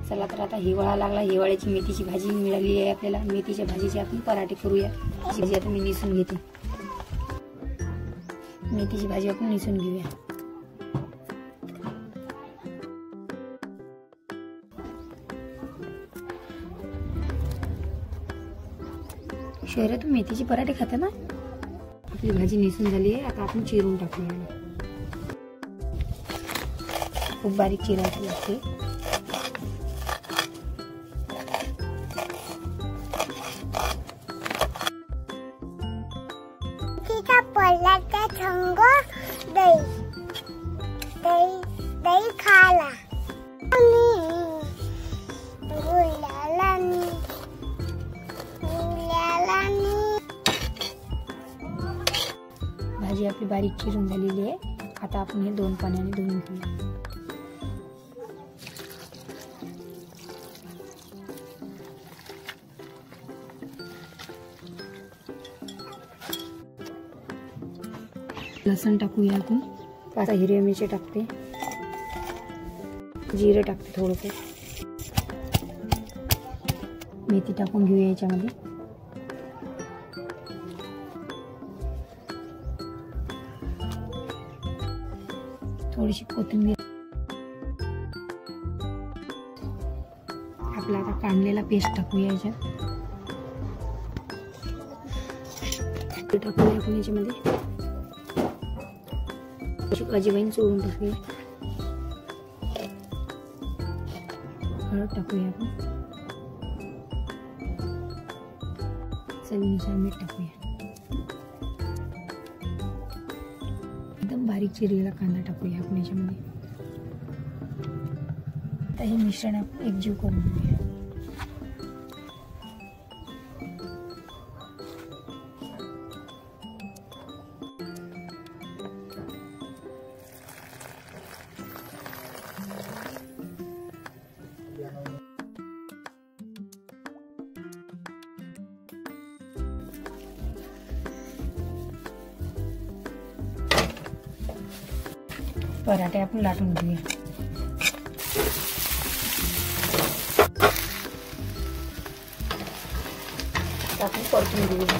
चला तर आता हिवाळा लागला, हिवाळ्याची मेथीची भाजी मिळाली आहे आपल्याला. मेथीच्या भाजीचे आपण पराठे करूया. भाजी आता मी निसून घेते. मेथीची भाजी आपण निसून घेऊया. शहरातून मेथीची पराठे खाते ना. आपली भाजी निसून झाली आहे. आता आपण चिरून टाकूया. खूप बारीक चिरायची लागते. दही खाला भाजी आपली बारीक चिरून झालेली आहे. आता आपण हे 2 पाण्याने धुवून घेऊया. लसूण टाकूया आपण. 5 हिरव्या मिरची टाकते. जिरे टाकते थोडंसं. मेथी टाकून घेऊया याच्यामध्ये. थोडीशी कोथिंबीर. आपला आता काढलेला पेस्ट टाकूया याच्यात. टाकूया आपण याच्यामध्ये. अजवाईन चोळून टाकूया. हळद टाकूया आपण. चवीनुसार मीठ टाकूया. एकदम बारीक चिरलेला कांदा टाकूया आपण याच्यामध्ये. आता हे मिश्रण आपण एकजीव करून घेऊया. पराठे आपण लाटून घेऊया. आपण परतून घेऊया.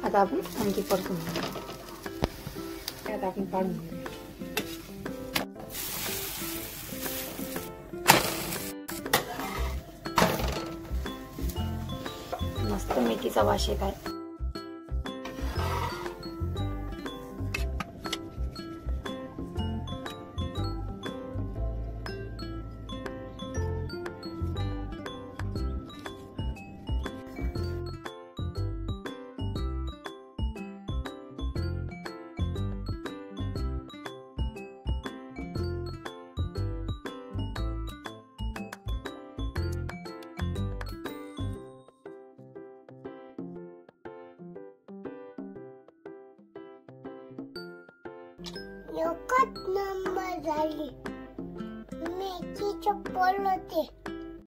आता आपण आणखी परतून घेऊया. आता आपण काढून घेऊया. मस्त मेथीचा वास येत आहे. एकच नंबर झाली. मेथीचे पोल होते.